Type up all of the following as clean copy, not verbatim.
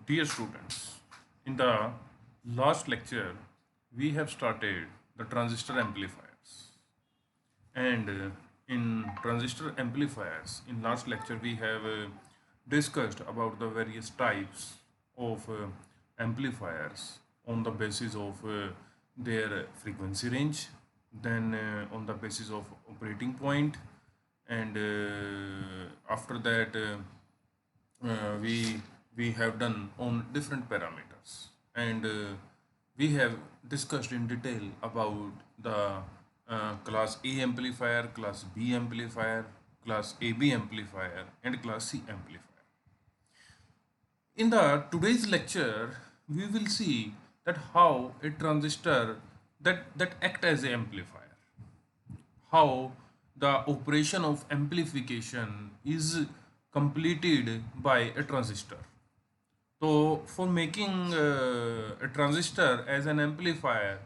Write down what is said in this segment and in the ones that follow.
Dear students, in the last lecture, we have started the transistor amplifiers. And in transistor amplifiers, in last lecture, we have discussed about the various types of amplifiers on the basis of their frequency range, then on the basis of operating point, and after that, we have done on different parameters, and we have discussed in detail about the class A amplifier, class B amplifier, class AB amplifier, and class C amplifier. In the today's lecture, we will see that how a transistor that act as an amplifier, how the operation of amplification is completed by a transistor. So for making a transistor as an amplifier,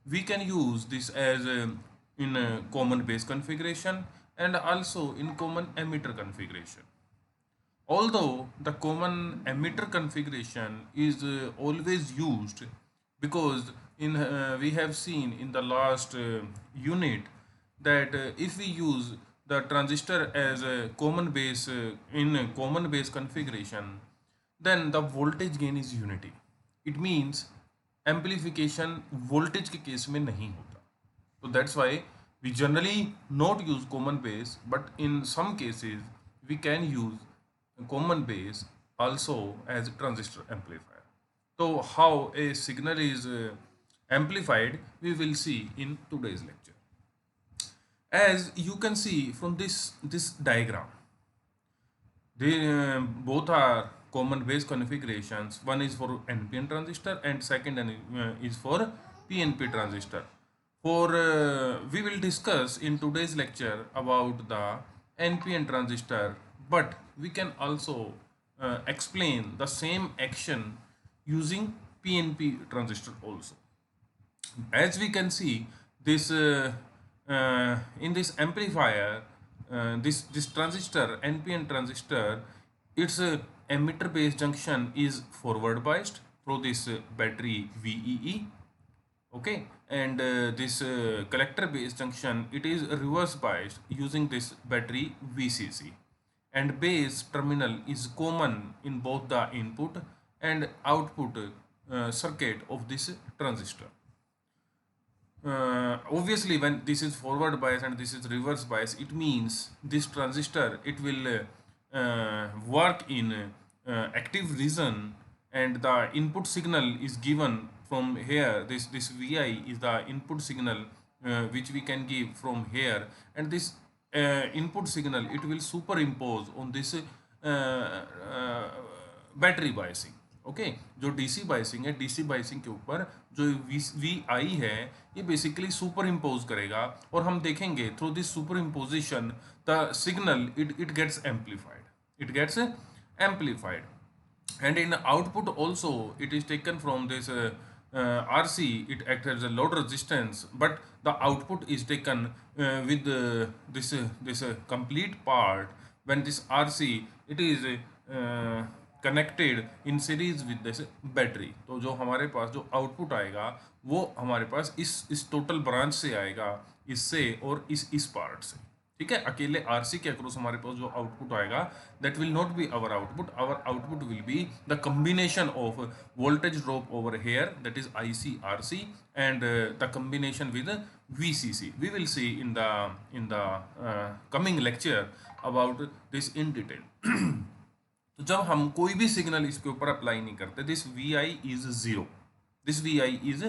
we can use this as in a common base configuration and also in common emitter configuration. Although the common emitter configuration is always used, because in we have seen in the last unit that if we use the transistor as a common base in a common base configuration, then the voltage gain is unity. It means amplification voltage के case में नहीं होता. So that's why we generally not use common base, but in some cases we can use common base also as a transistor amplifier. So how a signal is amplified, we will see in today's lecture. As you can see from this diagram, they both are common base configurations. One is for NPN transistor and second is for PNP transistor. For we will discuss in today's lecture about the NPN transistor, but we can also explain the same action using PNP transistor also. As we can see, this in this amplifier, this transistor NPN transistor, its emitter base junction is forward biased through this battery VEE, okay, and this collector base junction, it is reverse biased using this battery VCC, and base terminal is common in both the input and output circuit of this transistor. Obviously, when this is forward bias and this is reverse bias, it means this transistor, it will work in active region, and the input signal is given from here. This Vi is the input signal which we can give from here, and this input signal, it will superimpose on this battery biasing. Okay, जो DC biasing है, DC biasing के ऊपर जो we आई है, ये basically super impose करेगा, और हम देखेंगे through this superimposition the signal it gets amplified, it gets amplified. And in output also, it is taken from this RC, it acts as a load resistance, but the output is taken with this complete part. When this RC, it is connected in series with this battery, तो जो हमारे पास जो output आएगा वो हमारे पास इस total branch से आएगा, इससे और इस पार्ट से. ठीक है, अकेले आरसी के अक्रॉस हमारे पास जो आउटपुट आएगा, that will not be our output will be the combination of voltage drop over here, that is IC RC, and the combination with VCC. We will see in the coming lecture about this in detail. तो जब हम कोई भी signal इसके ऊपर apply नहीं करते, this V I is zero, this V I is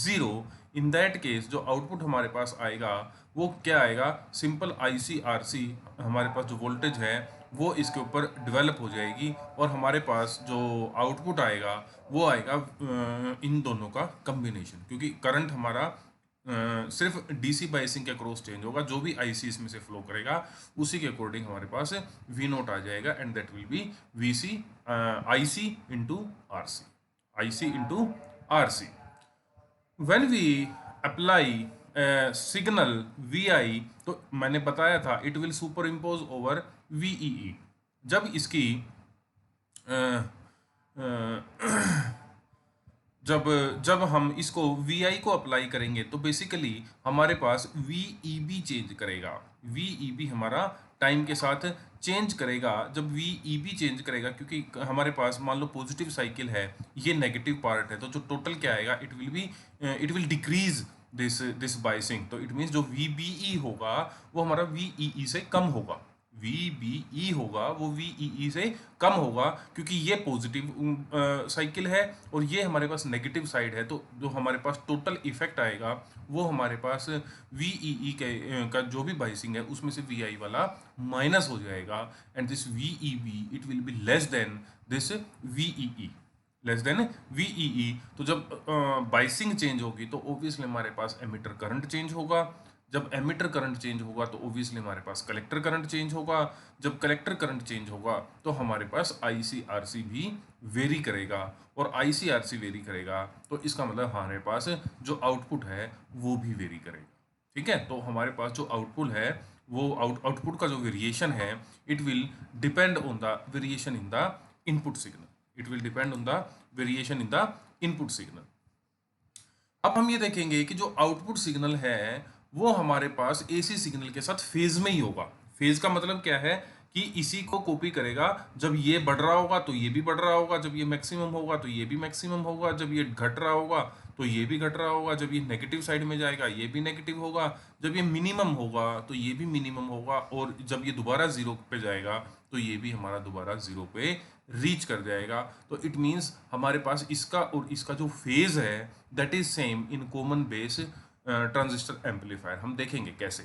zero, in that case जो आउटपुट हमारे पास आएगा वो क्या आएगा, simple I C R C, हमारे पास जो वोल्टेज है वो इसके ऊपर डेवलप हो जाएगी, और हमारे पास जो आउटपुट आएगा वो आएगा इन दोनों का कम्बिनेशन, क्योंकि करंट हमारा सिर्फ डीसी बायसिंग के क्रॉस चेंज होगा, जो भी आईसी इसमें से फ्लो करेगा उसी के अकॉर्डिंग हमारे पास वी नोट आ जाएगा, and that will be V C I C into R C, I C into R C. When we apply signal V I, तो मैंने बताया था it will superimpose over VE. जब इसकी जब जब हम इसको वी आई को अप्लाई करेंगे तो बेसिकली हमारे पास वी ई बी चेंज करेगा। वी ई बी हमारा टाइम के साथ चेंज करेगा। जब वी ई बी चेंज करेगा, क्योंकि हमारे पास मान लो पॉजिटिव साइकिल है, ये नेगेटिव पार्ट है, तो जो टोटल क्या आएगा, it will decrease this biasing. तो इट मीन्स जो वी बी ई होगा वो हमारा वी ई ई से कम होगा। वी बी ई होगा वो वी ई ई से कम होगा, क्योंकि ये पॉजिटिव साइकिल है और ये हमारे पास नेगेटिव साइड है। तो जो हमारे पास टोटल इफेक्ट आएगा वो हमारे पास वी ई ई का जो भी बाइसिंग है उसमें से वी आई वाला माइनस हो जाएगा, and this V E B it will be less than this V E E, less than V E E. तो जब बाइसिंग चेंज होगी तो ऑब्वियसली हमारे पास एमिटर करंट चेंज होगा। जब एमिटर करंट चेंज होगा तो ऑब्वियसली हमारे पास कलेक्टर करंट चेंज होगा। जब कलेक्टर करंट चेंज होगा तो हमारे पास आई सी आर सी भी वेरी करेगा, और आई सी आर सी वेरी करेगा तो इसका मतलब हमारे पास जो आउटपुट है वो भी वेरी करेगा। ठीक है, तो हमारे पास जो आउटपुट है वो आउटपुट का जो वेरिएशन है it will depend on the variation in the input signal. It will depend on the variation in the input signal. अब हम ये देखेंगे कि जो आउटपुट सिग्नल है वो हमारे पास एसी सिग्नल के साथ फेज में ही होगा। फेज का मतलब क्या है कि इसी को कॉपी करेगा। जब ये बढ़ रहा होगा तो ये भी बढ़ रहा होगा, जब ये मैक्सिमम होगा तो ये भी मैक्सिमम होगा, जब ये घट रहा होगा तो ये भी घट रहा होगा, जब ये नेगेटिव साइड में जाएगा ये भी नेगेटिव होगा, जब ये मिनिमम होगा तो ये भी मिनिमम होगा, और जब ये दोबारा जीरो पे जाएगा तो ये भी हमारा दोबारा जीरो पे रीच कर जाएगा। तो इट मीन्स हमारे पास इसका और इसका जो फेज है that is same in common base transistor amplifier. हम देखेंगे कैसे।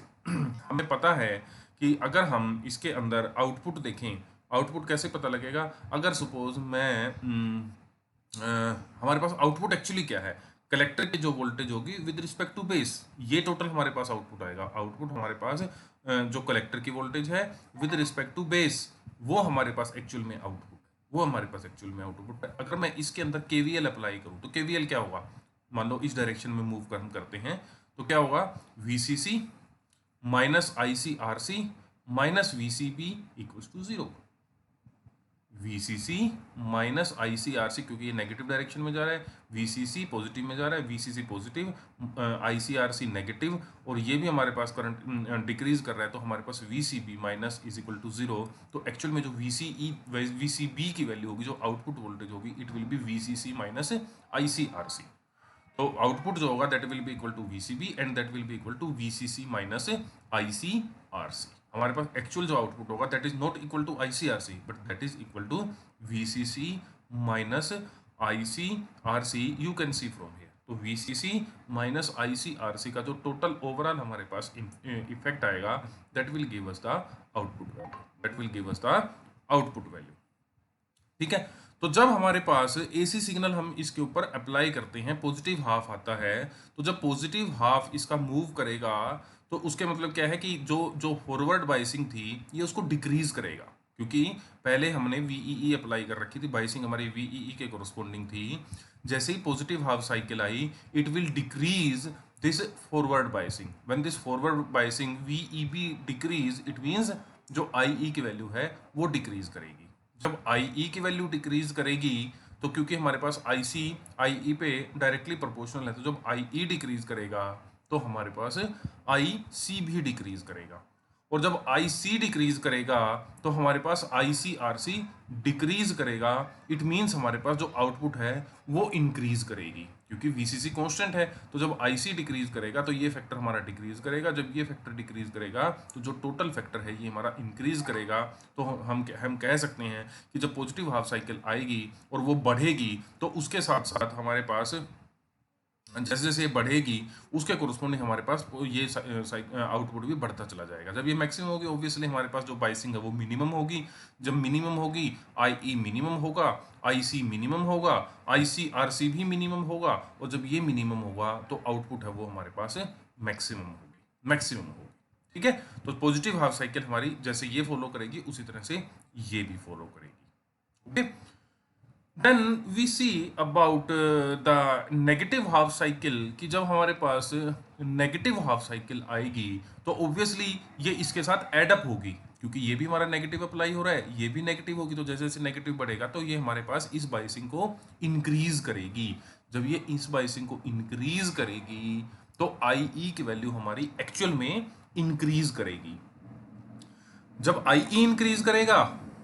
हमें पता है कि अगर हम इसके अंदर आउटपुट देखें, आउटपुट कैसे पता लगेगा। अगर सपोज हमारे पास आउटपुट एक्चुअली क्या है, कलेक्टर की जो वोल्टेज होगी विद रिस्पेक्ट टू बेस, ये टोटल हमारे पास आउटपुट आएगा। आउटपुट हमारे पास जो कलेक्टर की वोल्टेज है विद रिस्पेक्ट टू बेस, वो हमारे पास एक्चुअल में आउटपुट है, वो हमारे पास एक्चुअल में आउटपुट है। अगर मैं इसके अंदर केवीएल अप्लाई करूँ तो केवीएल क्या होगा, मान लो इस डायरेक्शन में मूव कर हम करते हैं तो क्या होगा, VCC minus I C R C minus V C B equals to zero. VCC minus I C R C, क्योंकि ये नेगेटिव डायरेक्शन में जा रहा है, वीसीसी पॉजिटिव में जा रहा है, वीसीसी पॉजिटिव, आई सी आर सी नेगेटिव, और ये भी हमारे पास करंट डिक्रीज कर रहा है, तो हमारे पास V C B minus is equal to zero. तो एक्चुअल में जो वी सी बी की वैल्यू होगी, जो आउटपुट वोल्टेज होगी, it will be V C C minus I C R C. तो आउटपुट जो होगा that will be equal to V C B and that will be equal to V C C minus I C R C. हमारे पास actual जो output होगा that is not equal to I C R C but that is equal to V C C minus I C R C. You can see from here, तो V C C minus I C R C का जो total overall हमारे पास effect आएगा that will give us the output value, that will give us the output value. ठीक है, तो जब हमारे पास एसी सिग्नल हम इसके ऊपर अप्लाई करते हैं, पॉजिटिव हाफ आता है, तो जब पॉजिटिव हाफ इसका मूव करेगा तो उसके मतलब क्या है कि जो जो फॉरवर्ड बाइसिंग थी ये उसको डिक्रीज करेगा, क्योंकि पहले हमने वीईई अप्लाई कर रखी थी, बाइसिंग हमारी वीईई के कोरस्पोंडिंग थी। जैसे ही पॉजिटिव हाफ साइकिल आई it will decrease this forward biasing. When this forward biasing VEB decrease, it means जो आईई की वैल्यू है वो डिक्रीज करेगी। जब आई की वैल्यू डिक्रीज करेगी तो क्योंकि हमारे पास आई पे डायरेक्टली प्रोपोर्शनल है, तो जब आई डिक्रीज करेगा तो हमारे पास आई सी भी डिक्रीज करेगा, और जब आई सी डिक्रीज करेगा तो हमारे पास आई सी आर सी डिक्रीज करेगा। इट मीन्स हमारे पास जो आउटपुट है वो इंक्रीज करेगी, क्योंकि वीसीसी कांस्टेंट है। तो जब आई सी डिक्रीज करेगा तो ये फैक्टर हमारा डिक्रीज करेगा, जब ये फैक्टर डिक्रीज करेगा तो जो टोटल फैक्टर है ये हमारा इंक्रीज करेगा। तो हम कह सकते हैं कि जब पॉजिटिव हाफ साइकिल आएगी और वो बढ़ेगी तो उसके साथ साथ हमारे पास जैसे जैसे ये बढ़ेगी उसके कोरस्पोंडिंग हमारे पास ये आउटपुट भी बढ़ता चला जाएगा। जब ये मैक्सिमम होगी ऑब्वियसली हमारे पास जो बाइसिंग है वो मिनिमम होगी। जब मिनिमम होगी आई मिनिमम होगा, आई सी मिनिमम होगा, आई सी आर सी भी मिनिमम होगा, और जब ये मिनिमम होगा तो आउटपुट है वो हमारे पास मैक्सिमम होगी। ठीक है, तो पॉजिटिव हाफ साइकिल हमारी जैसे ये फॉलो करेगी उसी तरह से ये भी फॉलो करेगी। Okay, then we see about the negative half cycle, कि जब हमारे पास नेगेटिव हाफ साइकिल आएगी तो ऑब्वियसली ये इसके साथ एडअप होगी, क्योंकि ये भी हमारा नेगेटिव अप्लाई हो रहा है, ये भी नेगेटिव होगी, तो जैसे जैसे नेगेटिव बढ़ेगा तो ये हमारे पास इस बाइसिंग को इंक्रीज करेगी। जब ये इस बाइसिंग को इंक्रीज करेगी तो आई ई की वैल्यू हमारी एक्चुअल में इंक्रीज करेगी। जब आई ई इंक्रीज करेगा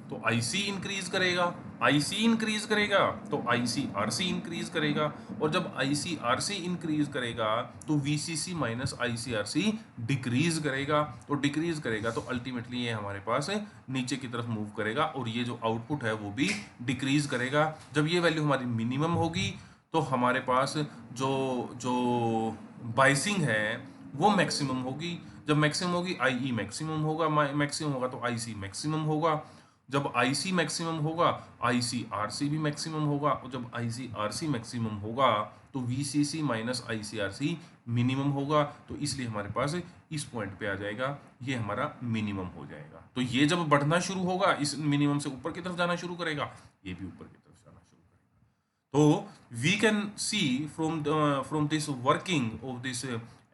तो आई सी इंक्रीज करेगा, आई सी इंक्रीज करेगा तो आई सी आर सी इंक्रीज करेगा, और जब आई सी आर सी इंक्रीज करेगा तो V C C minus I C R C decrease करेगा, तो डिक्रीज करेगा तो अल्टीमेटली ये हमारे पास नीचे की तरफ मूव करेगा और ये जो आउटपुट है वो भी डिक्रीज करेगा। जब ये वैल्यू हमारी मिनिमम होगी तो हमारे पास जो जो बाइसिंग है वो मैक्सिमम होगी। जब मैक्सिमम होगी आई ई मैक्सिमम होगा, मैक्सिमम होगा तो आई सी मैक्सिमम होगा। जब आई सी मैक्सिमम होगा आई सी आर सी भी मैक्सिमम होगा, और जब आई सी आर सी मैक्सिमम होगा तो V C C minus I C R C minimum होगा। तो इसलिए हमारे पास इस पॉइंट पे आ जाएगा, ये हमारा मिनिमम हो जाएगा। तो ये जब बढ़ना शुरू होगा, इस मिनिमम से ऊपर की तरफ जाना शुरू करेगा, ये भी ऊपर की तरफ जाना शुरू करेगा। तो we can see from this working of this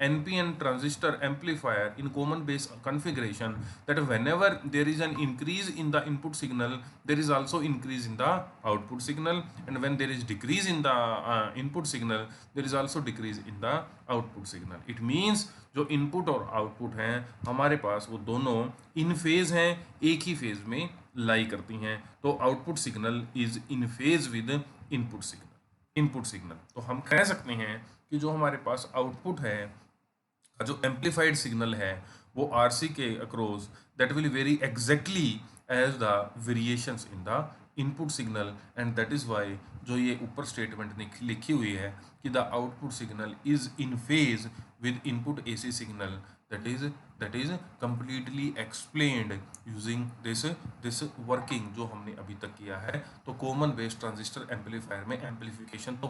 NPN transistor amplifier in common base configuration that whenever there is an increase in the input signal, there is also increase in the output signal, and when there is decrease in the input signal, there is also decrease in the output signal. It means जो input और output हैं हमारे पास वो दोनों इन phase हैं, एक ही phase में लाई करती हैं, तो output signal is in phase with input signal. तो हम कह सकते हैं कि जो हमारे पास आउटपुट है, जो एम्पलीफाइड सिग्नल है, वो आरसी के across that will vary exactly as the variations in the input signal, and that is why जो ये ऊपर स्टेटमेंट लिखी हुई है कि the output signal is in phase with input AC signal, that is completely explained using this working जो हमने अभी तक किया है। तो कॉमन बेस ट्रांजिस्टर एम्पलीफायर में एम्पलीफिकेशन तो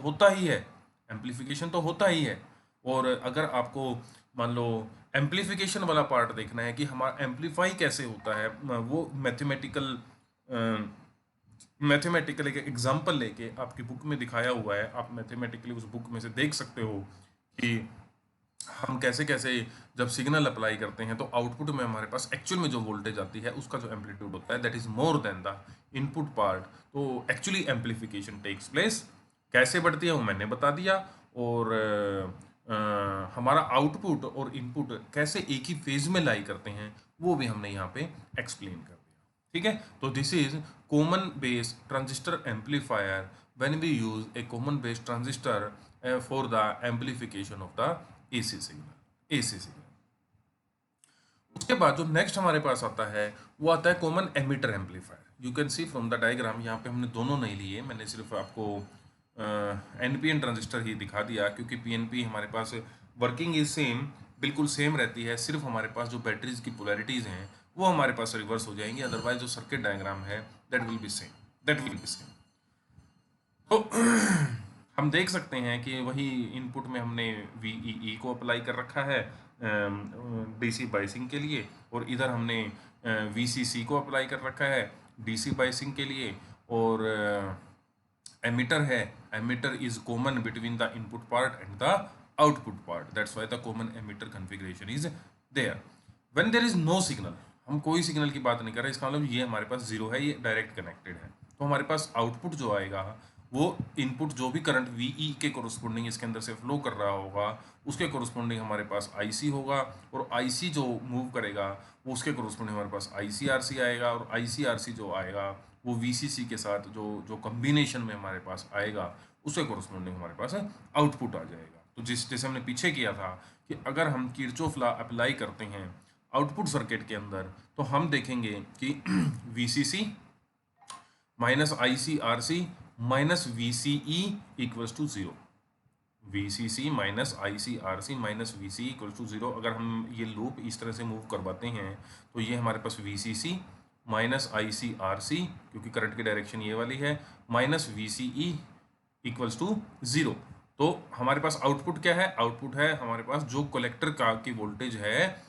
होता ही है, और अगर आपको मान लो एम्पलीफिकेशन वाला पार्ट देखना है कि हमारा एम्पलीफाई कैसे होता है, वो मैथमेटिकल एक एग्जांपल लेके आपकी बुक में दिखाया हुआ है। आप मैथमेटिकली उस बुक में से देख सकते हो कि हम कैसे कैसे जब सिग्नल अप्लाई करते हैं तो आउटपुट में हमारे पास एक्चुअल में जो वोल्टेज आती है उसका जो एम्पलीट्यूड होता है that is more than the input part. तो एक्चुअली एम्पलीफिकेशन टेक्स प्लेस, कैसे बढ़ती है वो मैंने बता दिया, और हमारा आउटपुट और इनपुट कैसे एक ही फेज में लाई करते हैं वो भी हमने यहाँ पे एक्सप्लेन कर दिया। ठीक है, तो this is common base transistor amplifier when we use a common base transistor for the amplification of the AC signal. उसके बाद जो नेक्स्ट हमारे पास आता है वो आता है common emitter amplifier. You can see from the diagram, यहाँ पे हमने दोनों नहीं लिए, मैंने सिर्फ आपको एनपीएन ट्रांजिस्टर ही दिखा दिया, क्योंकि पीएनपी हमारे पास वर्किंग इज सेम, बिल्कुल सेम रहती है, सिर्फ हमारे पास जो बैटरीज की पोलैरिटीज हैं वो हमारे पास रिवर्स हो जाएंगी, अदरवाइज जो सर्किट डायग्राम है दैट विल बी सेम। तो हम देख सकते हैं कि वही इनपुट में हमने VEE को अप्लाई कर रखा है डीसी बाइसिंग के लिए, और इधर हमने VCC को अप्लाई कर रखा है डीसी बाइसिंग के लिए, और एमिटर है, emitter is common between the input part and the output part, that's why the common emitter configuration is there. When there is no signal, हम कोई सिग्नल की बात नहीं कर रहे, इसका मतलब ये हमारे पास जीरो है, ये डायरेक्ट कनेक्टेड है, तो हमारे पास आउटपुट जो आएगा वो इनपुट जो भी करंट VE के कोरस्पोंडिंग इसके अंदर से फ्लो कर रहा होगा उसके कोरस्पोंडिंग हमारे पास IC होगा, और IC जो मूव करेगा वो उसके कोरस्पोंडिंग हमारे पास ICRC आएगा, और ICRC जो आएगा वो VCC के साथ जो कम्बिनेशन में हमारे पास आएगा उसके कोरस्पोंडिंग हमारे पास आउटपुट आ जाएगा। तो जैसे हमने पीछे किया था कि अगर हम किरचॉफ लॉ अप्लाई करते हैं आउटपुट सर्किट के अंदर तो हम देखेंगे कि VCC minus ICRC minus VCE equals to 0, VCC minus ICRC minus VCE equals to 0। अगर हम ये लूप इस तरह से मूव करवाते हैं तो ये हमारे पास VCC माइनस ICRC, क्योंकि करंट की डायरेक्शन ये वाली है, माइनस VCE इक्वल्स टू 0। तो हमारे पास आउटपुट क्या है, आउटपुट है हमारे पास जो कलेक्टर का की वोल्टेज है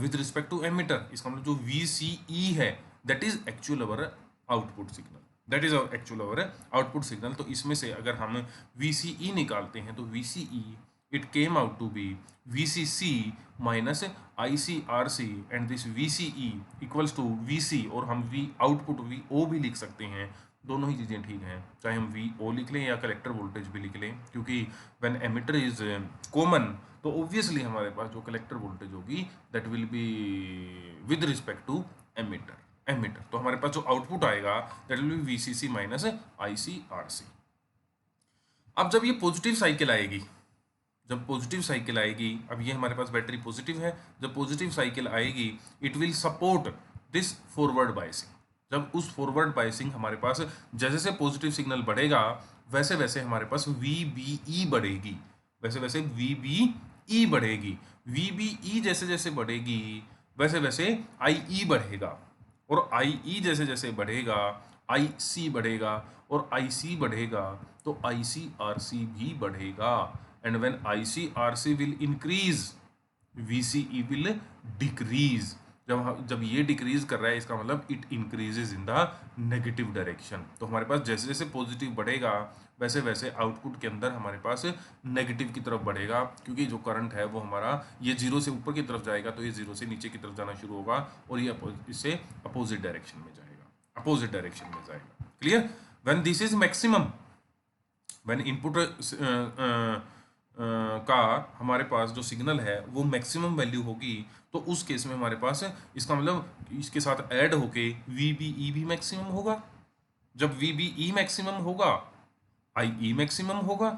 विद रिस्पेक्ट टू एमिटर, इसका मतलब जो VCE है that is actual our output signal, that is actual our output signal. तो इसमें से अगर हम VCE निकालते हैं तो VCE it came out to be VCC minus ICRC and this VCE equals to VC और हम V आउटपुट VO भी लिख सकते हैं, दोनों ही चीज़ें ठीक हैं, चाहे हम VO लिख लें या कलेक्टर वोल्टेज भी लिख लें, क्योंकि व्हेन एमिटर इज कॉमन तो ऑब्वियसली हमारे पास जो कलेक्टर वोल्टेज होगी that will be with respect to emitter तो हमारे पास जो आउटपुट आएगा that will be VCC minus ICRC। अब जब ये पॉजिटिव साइकिल आएगी, जब पॉजिटिव साइकिल आएगी, अब ये हमारे पास बैटरी पॉजिटिव है, जब पॉजिटिव साइकिल आएगी it will support this forward biasing. जब उस फॉरवर्ड बायसिंग हमारे पास जैसे जैसे पॉजिटिव सिग्नल बढ़ेगा वैसे वैसे हमारे पास VBE बढ़ेगी, वैसे वैसे VBE बढ़ेगी, VBE जैसे जैसे बढ़ेगी वैसे वैसे IE बढ़ेगा, और IE जैसे जैसे बढ़ेगा IC बढ़ेगा, और IC बढ़ेगा तो ICRC भी बढ़ेगा, and when ICRC will increase VCE will decrease. जब ये डिक्रीज कर रहा है इसका मतलब it increases in the negative direction. तो हमारे पास जैसे जैसे पॉजिटिव बढ़ेगा वैसे वैसे आउटपुट के अंदर हमारे पास नेगेटिव की तरफ बढ़ेगा, क्योंकि जो करंट है वो हमारा ये जीरो से ऊपर की तरफ जाएगा तो ये जीरो से नीचे की तरफ जाना शुरू होगा और ये इससे अपोजिट डायरेक्शन में जाएगा, अपोजिट डायरेक्शन में जाएगा। Clear? When this is maximum, when input का हमारे पास जो सिग्नल है वो मैक्सिमम वैल्यू होगी तो उस केस में हमारे पास इसका मतलब इसके साथ ऐड होके VBE भी मैक्सिमम होगा। जब VBE मैक्सिमम होगा IE मैक्सिमम होगा,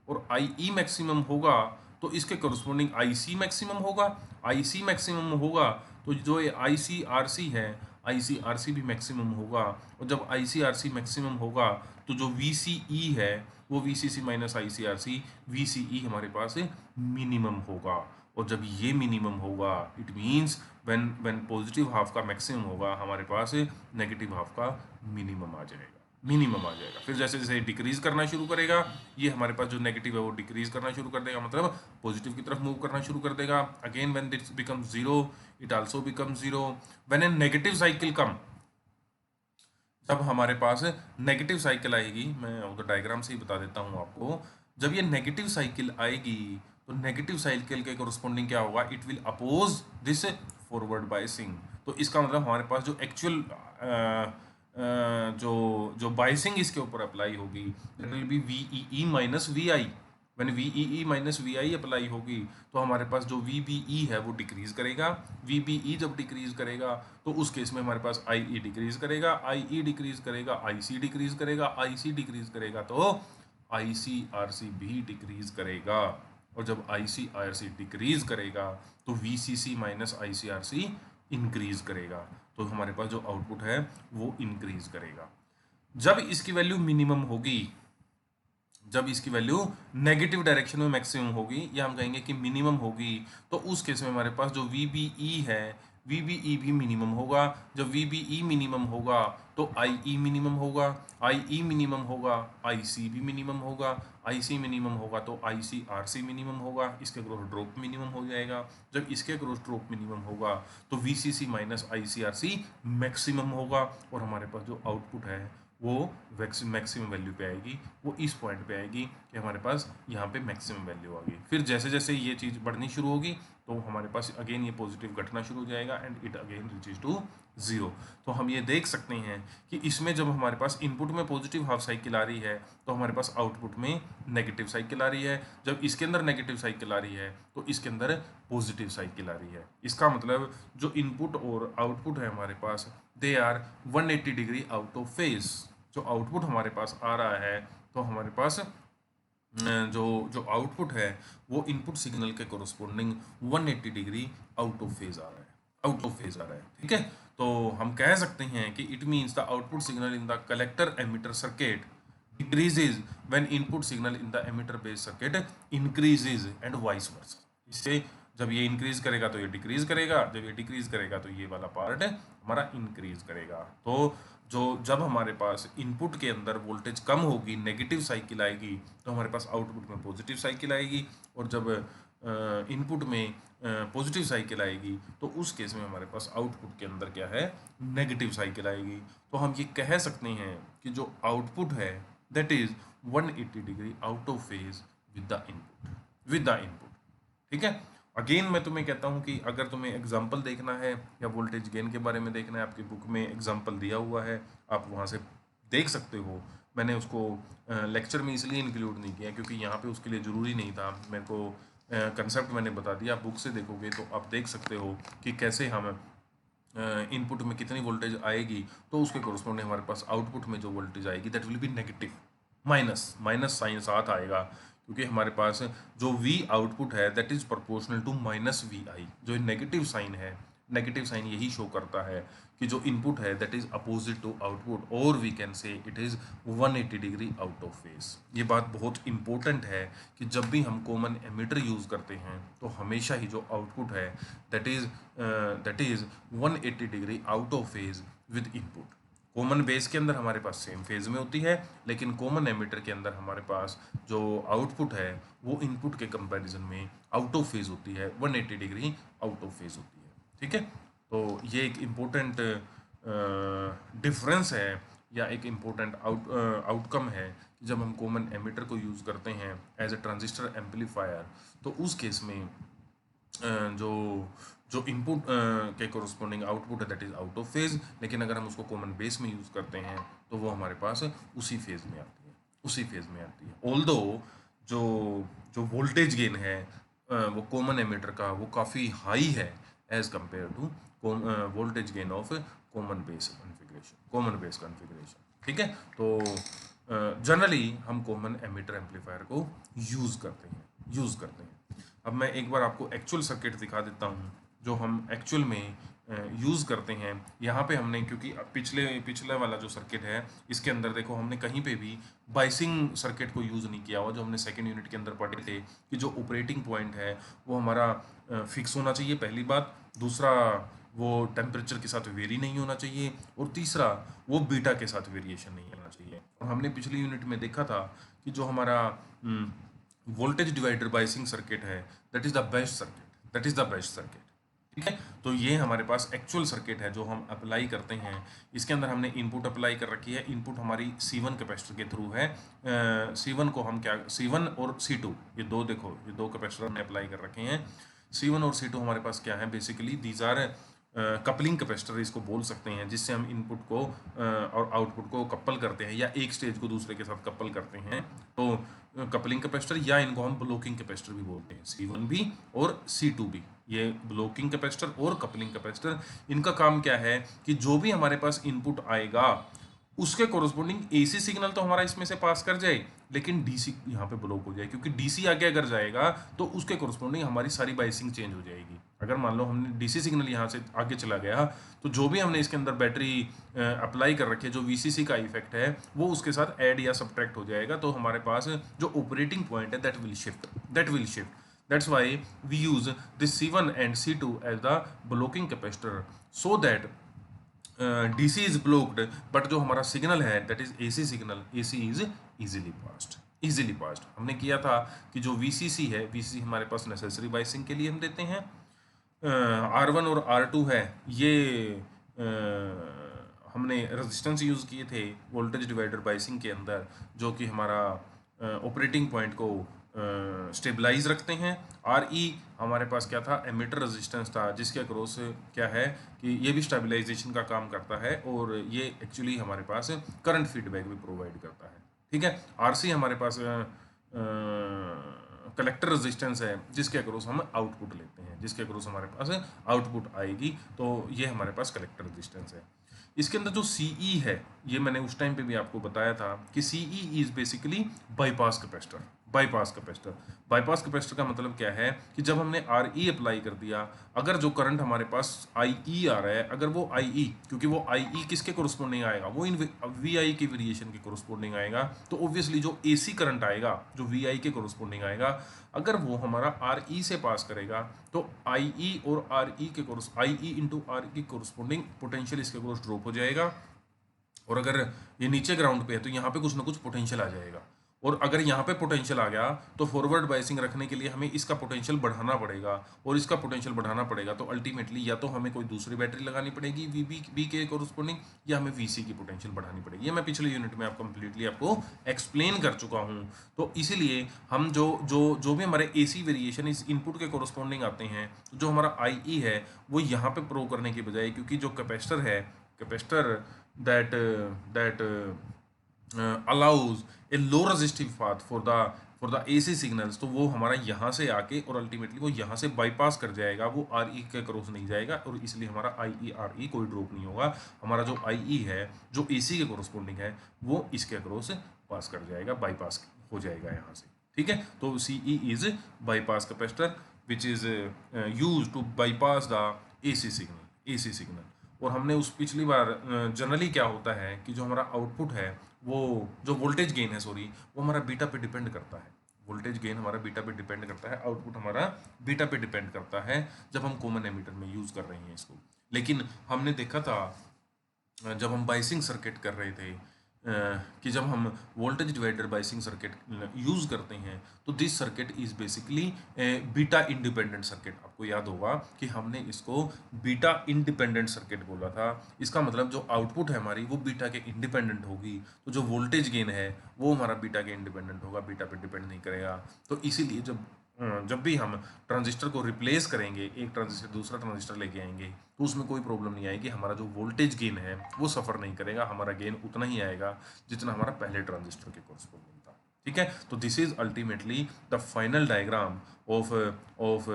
और IE मैक्सिमम होगा तो इसके करस्पॉन्डिंग IC मैक्सिमम होगा, IC मैक्सिमम होगा तो जो ये ICRC है ICRC भी मैक्सिमम होगा, और जब ICRC मैक्सिमम होगा तो जो VCE है वो VCC माइनस ICRC VCE हमारे पास मिनिमम होगा, और जब ये मिनिमम होगा it means when positive half का मैक्सिमम होगा हमारे पास नेगेटिव हाफ का मिनिमम आ जाएगा, मिनिमम आ जाएगा। फिर जैसे जैसे डिक्रीज करना शुरू करेगा ये हमारे पास जो नेगेटिव है वो डिक्रीज करना शुरू कर देगा, मतलब पॉजिटिव की तरफ मूव करना शुरू कर देगा। Again when this become zero it also become zero. When a negative cycle come, जब हमारे पास नेगेटिव साइकिल आएगी, मैं उधर डायग्राम से ही बता देता हूँ आपको, जब ये नेगेटिव साइकिल आएगी तो नेगेटिव साइकिल के कोरस्पॉन्डिंग क्या होगा, it will oppose this forward biasing. तो इसका मतलब हमारे पास जो एक्चुअल जो जो बायसिंग इसके ऊपर अप्लाई होगी that will B VEE minus VI। When VEE minus VI apply होगी तो हमारे पास जो VBE है वो डिक्रीज करेगा, VBE जब डिक्रीज करेगा तो उस केस में हमारे पास IE डिक्रीज करेगा, IE डिक्रीज करेगा, IC डिक्रीज करेगा, IC डिक्रीज करेगा तो ICRC भी डिक्रीज करेगा, और जब ICRC डिक्रीज करेगा तो VCC माइनस ICRC इंक्रीज करेगा, तो हमारे पास जो आउटपुट है वो इंक्रीज करेगा। जब इसकी वैल्यू मिनिमम होगी, जब इसकी वैल्यू नेगेटिव डायरेक्शन में मैक्सिमम होगी या हम कहेंगे कि मिनिमम होगी, तो उस केस में हमारे पास जो VBE है VBE भी मिनिमम होगा। जब VBE मिनिमम होगा तो IE मिनिमम होगा, IE मिनिमम होगा IC भी मिनिमम होगा, IC मिनिमम होगा तो ICRC मिनिमम होगा, इसके ग्रोथ ड्रॉप मिनिमम हो जाएगा। जब इसके ग्रोथ ड्रॉप मिनिमम होगा तो VCC माइनस ICRC मैक्सिमम होगा, और हमारे पास जो आउटपुट है वो मैक्सिमम वैल्यू पे आएगी, वो इस पॉइंट पे आएगी कि हमारे पास यहाँ पे मैक्सिमम वैल्यू आ गई। फिर जैसे जैसे ये चीज़ बढ़नी शुरू होगी तो हमारे पास अगेन ये पॉजिटिव घटना शुरू हो जाएगा and it again reaches to zero. तो हम ये देख सकते हैं कि इसमें जब हमारे पास इनपुट में पॉजिटिव हाफ साइकिल आ रही है तो हमारे पास आउटपुट में नेगेटिव साइकिल आ रही है, जब इसके अंदर नेगेटिव साइकिल आ रही है तो इसके अंदर पॉजिटिव साइकिल आ रही है। इसका मतलब जो इनपुट और आउटपुट है हमारे पास they are 180 degree out of phase. जो आउटपुट हमारे पास आ रहा है तो हमारे पास जो जो आउटपुट है वो इनपुट सिग्नल के corresponding 180 degree out of phase आ रहा है, आउट ऑफ फेज आ रहा है। ठीक है, तो हम कह सकते हैं कि it means the output signal in the collector emitter circuit increases when input signal in the emitter based circuit increases and vice versa। इससे जब ये इंक्रीज करेगा तो ये डिक्रीज करेगा, जब ये डिक्रीज करेगा तो ये वाला पार्ट हमारा इंक्रीज करेगा। तो जो जब हमारे पास इनपुट के अंदर वोल्टेज कम होगी नेगेटिव साइकिल आएगी तो हमारे पास आउटपुट में पॉजिटिव साइकिल आएगी, और जब इनपुट में पॉजिटिव साइकिल आएगी तो उस केस में हमारे पास आउटपुट के अंदर क्या है, नेगेटिव साइकिल आएगी। तो हम ये कह सकते हैं कि जो आउटपुट है that is 180 degree out of phase with the input। With the input. ठीक है, अगेन मैं तुम्हें कहता हूँ कि अगर तुम्हें एग्जाम्पल देखना है या वोल्टेज गेन के बारे में देखना है, आपकी बुक में एग्जाम्पल दिया हुआ है, आप वहाँ से देख सकते हो। मैंने उसको लेक्चर में इसलिए इंक्लूड नहीं किया क्योंकि यहाँ पे उसके लिए ज़रूरी नहीं था, मेरे को कंसेप्ट मैंने बता दिया। आप बुक से देखोगे तो आप देख सकते हो कि कैसे हम इनपुट में कितनी वोल्टेज आएगी, तो उसके कोरस्पॉन्डिंग हमारे पास आउटपुट में जो वोल्टेज आएगी that will be negative, minus minus sign साथ आएगा, क्योंकि हमारे पास जो V आउटपुट है that is proportional to minus VI। जो नेगेटिव साइन है, नेगेटिव साइन यही शो करता है कि जो इनपुट है that is opposite to output, और we can say it is 180 degree out of phase. ये बात बहुत इंपॉर्टेंट है कि जब भी हम कॉमन एमिटर यूज करते हैं तो हमेशा ही जो आउटपुट है that is 180 degree out of phase with input. Common base के अंदर हमारे पास सेम फेज में होती है, लेकिन कॉमन एमिटर के अंदर हमारे पास जो आउटपुट है वो इनपुट के कंपैरिजन में आउट ऑफ फेज होती है, 180 डिग्री आउट ऑफ फेज होती है। ठीक है, तो ये एक इम्पोर्टेंट डिफरेंस है या एक इम्पोर्टेंट आउटकम है कि जब हम कॉमन एमिटर को यूज़ करते हैं एज ए ट्रांजिस्टर एम्पलीफायर, तो उस केस में जो जो इनपुट के कोरस्पॉन्डिंग आउटपुट है that is out of phase, लेकिन अगर हम उसको कॉमन बेस में यूज़ करते हैं तो वो हमारे पास उसी फेज में आती है, उसी फेज में आती है। ऑल्दो जो जो वोल्टेज गेन है वो कॉमन एमिटर का वो काफ़ी हाई है as compare to voltage gain of common base configuration. ठीक है, तो जनरली हम कॉमन एमिटर एम्पलीफायर को यूज़ करते हैं। अब मैं एक बार आपको एक्चुअल सर्किट दिखा देता हूँ जो हम एक्चुअल में यूज़ करते हैं। यहाँ पे हमने, क्योंकि पिछले वाला जो सर्किट है इसके अंदर देखो हमने कहीं पे भी बाइसिंग सर्किट को यूज़ नहीं किया हुआ, जो हमने सेकेंड यूनिट के अंदर पढ़े थे कि जो ऑपरेटिंग पॉइंट है वो हमारा फिक्स होना चाहिए, पहली बात। दूसरा, वो टेम्परेचर के साथ वेरी नहीं होना चाहिए, और तीसरा, वो बीटा के साथ वेरिएशन नहीं होना चाहिए। और हमने पिछली यूनिट में देखा था कि जो हमारा वोल्टेज डिवाइडर बाइसिंग सर्किट है that is the best circuit. ठीक है, तो ये हमारे पास एक्चुअल सर्किट है जो हम अप्लाई करते हैं। इसके अंदर हमने इनपुट अप्लाई कर रखी है, इनपुट हमारी C1 कैपेसिटर के थ्रू है। C1 को हम क्या, C1 और C2, ये दो देखो, ये दो कैपेसिटर हमने अप्लाई कर रखे हैं। C1 और C2 हमारे पास क्या है, basically these are coupling capacitor इसको बोल सकते हैं, जिससे हम इनपुट को और आउटपुट को कपल करते हैं या एक स्टेज को दूसरे के साथ कपल करते हैं, तो कपलिंग कैपेसिटर, या इनको हम ब्लॉकिंग कैपेसिटर भी बोलते हैं। C1 भी और C2 भी, ये ब्लॉकिंग कैपेसिटर और कपलिंग कैपेसिटर, इनका काम क्या है कि जो भी हमारे पास इनपुट आएगा उसके कोरस्पॉन्डिंग AC सिग्नल तो हमारा इसमें से पास कर जाए, लेकिन DC यहाँ पे ब्लॉक हो जाए, क्योंकि DC आगे अगर जाएगा तो उसके कोरस्पॉन्डिंग हमारी सारी बाइसिंग चेंज हो जाएगी। अगर मान लो हमने DC सिग्नल यहाँ से आगे चला गया तो जो भी हमने इसके अंदर बैटरी अप्लाई कर रखी है, जो VCC का इफेक्ट है वो उसके साथ ऐड या सब्ट्रैक्ट हो जाएगा, तो हमारे पास जो ऑपरेटिंग पॉइंट है that will shift. That's why we use this C1 and C2 as the blocking capacitor, so that DC is blocked, but जो हमारा सिग्नल है that is AC signal, AC is easily passed। हमने किया था कि जो VCC है, VCC हमारे पास नेसेसरी बाइसिंग के लिए हम देते हैं। R1 और R2 है, ये हमने रेजिस्टेंस यूज़ किए थे वोल्टेज डिवाइडर बाइसिंग के अंदर, जो कि हमारा ऑपरेटिंग पॉइंट को स्टेबलाइज रखते हैं। RE हमारे पास क्या था, एमिटर रेजिस्टेंस था, जिसके अक्रॉस क्या है कि ये भी स्टेबलाइजेशन का काम करता है, और ये एक्चुअली हमारे पास करंट फीडबैक भी प्रोवाइड करता है। ठीक है, RC हमारे पास कलेक्टर रेजिस्टेंस है, जिसके अक्रॉस हम आउटपुट लेते हैं, जिसके अक्रॉस हमारे पास आउटपुट आएगी, तो ये हमारे पास कलेक्टर रेजिस्टेंस है। इसके अंदर जो CE है, ये मैंने उस टाइम पे भी आपको बताया था कि CE is basically bypass capacitor. Bypass capacitor का मतलब क्या है कि जब हमने RE अप्लाई कर दिया, अगर जो करंट हमारे पास IE आ रहा है, अगर वो IE, क्योंकि वो IE किसके कोरस्पोंडिंग आएगा, वो इन VI की वेरिएशन के कोरस्पोंडिंग आएगा, तो ऑब्वियसली जो AC करंट आएगा जो VI के कोरस्पोंडिंग आएगा, अगर वो हमारा RE से पास करेगा तो IE और IE इंटू RE की कोरस्पोंडिंग पोटेंशियल इसके क्रॉस ड्रॉप हो जाएगा, और अगर ये नीचे ग्राउंड पे है तो यहाँ पे कुछ ना कुछ पोटेंशियल आ जाएगा, और अगर यहाँ पे पोटेंशियल आ गया तो फॉरवर्ड बायसिंग रखने के लिए हमें इसका पोटेंशियल बढ़ाना पड़ेगा, और इसका पोटेंशियल बढ़ाना पड़ेगा तो अल्टीमेटली या तो हमें कोई दूसरी बैटरी लगानी पड़ेगी वी के कोरस्पोंडिंग, या हमें वीसी की पोटेंशियल बढ़ानी पड़ेगी। ये मैं पिछले यूनिट में आप कंप्लीटली आपको एक्सप्लेन कर चुका हूँ। तो इसीलिए हम जो भी हमारे एसी वेरिएशन इस इनपुट के कोरस्पोंडिंग आते हैं, तो जो हमारा आई है वो यहाँ पे प्रो करने के बजाय, क्योंकि जो कैपेसिटर है, capacitor that that allows A low resistive path for the AC signals, तो वो हमारा यहाँ से आके और अल्टीमेटली वो यहाँ से बाईपास कर जाएगा, वो आर ई के क्रॉस नहीं जाएगा, और इसलिए हमारा आई आर ई कोई ड्रॉप नहीं होगा। हमारा जो आई ई है जो एसी के कोरस्पोंडिंग है वो इसके क्रॉस पास कर जाएगा, बाईपास हो जाएगा यहाँ से। ठीक है, तो C E is bypass capacitor which is use to bypass the AC signal. और हमने उस पिछली बार जनरली क्या होता है कि जो हमारा आउटपुट है, वो जो वोल्टेज गेन है, सॉरी, वो हमारा बीटा पे डिपेंड करता है। वोल्टेज गेन हमारा बीटा पे डिपेंड करता है, आउटपुट हमारा बीटा पे डिपेंड करता है जब हम कॉमन एमीटर में यूज़ कर रहे हैं इसको। लेकिन हमने देखा था जब हम बाइसिंग सर्किट कर रहे थे कि जब हम voltage divider biasing circuit use करते हैं तो this circuit is basically beta independent circuit. आपको याद होगा कि हमने इसको बीटा इंडिपेंडेंट सर्किट बोला था। इसका मतलब जो आउटपुट है हमारी वो बीटा के इंडिपेंडेंट होगी, तो जो वोल्टेज गेन है वो हमारा बीटा के इंडिपेंडेंट होगा, बीटा पे डिपेंड नहीं करेगा। तो इसीलिए जब भी हम ट्रांजिस्टर को रिप्लेस करेंगे, एक ट्रांजिस्टर दूसरा ट्रांजिस्टर लेके आएंगे, तो उसमें कोई प्रॉब्लम नहीं आएगी। हमारा जो वोल्टेज गेन है वो सफ़र नहीं करेगा, हमारा गेन उतना ही आएगा जितना हमारा पहले ट्रांजिस्टर के कोरस्पोंडिंग था। ठीक है, तो this is ultimately the final diagram of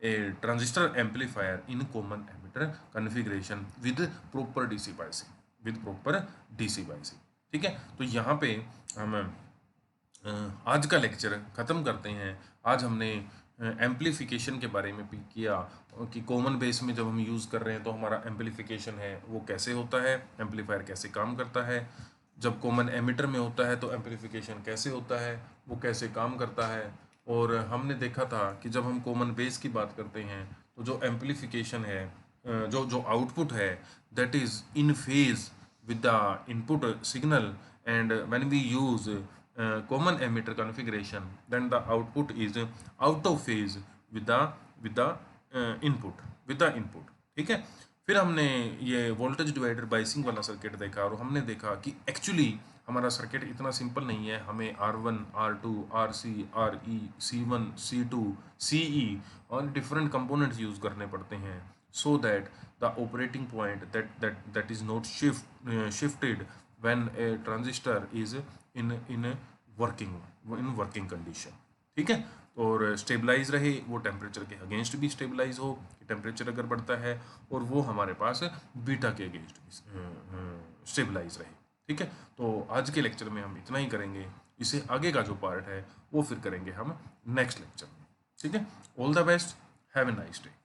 A transistor amplifier in common emitter configuration with proper DC biasing. ठीक है, तो यहाँ पे हम आज का लेक्चर ख़त्म करते हैं। आज हमने एम्पलीफिकेशन के बारे में पिक किया कि कॉमन बेस में जब हम यूज़ कर रहे हैं तो हमारा एम्पलीफिकेशन है वो कैसे होता है, एम्पलीफायर कैसे काम करता है। जब कॉमन एमिटर में होता है तो एम्पलीफिकेशन कैसे होता है, वो कैसे काम करता है। और हमने देखा था कि जब हम कॉमन बेस की बात करते हैं तो जो एम्पलीफिकेशन है, जो आउटपुट है, that is in phase with the input signal, and when we use common emitter configuration then the output is out of phase with the input। ठीक है, फिर हमने ये वोल्टेज डिवाइडर बाइसिंग वाला सर्किट देखा और हमने देखा कि एक्चुअली हमारा सर्किट इतना सिंपल नहीं है। हमें R1 R2 RC RE C1 C2 CE और डिफरेंट कंपोनेंट्स यूज़ करने पड़ते हैं so that the operating point that is not shifted when a transistor is in working condition। ठीक है, और स्टेबलाइज रहे, वो टेम्परेचर के अगेंस्ट भी स्टेबलाइज हो, टेम्परेचर अगर बढ़ता है, और वो हमारे पास बीटा के अगेंस्ट भी स्टेबलाइज रहे। ठीक है, तो आज के लेक्चर में हम इतना ही करेंगे। इसे आगे का जो पार्ट है वो फिर करेंगे हम नेक्स्ट लेक्चर में। ठीक है, all the best, have a nice day.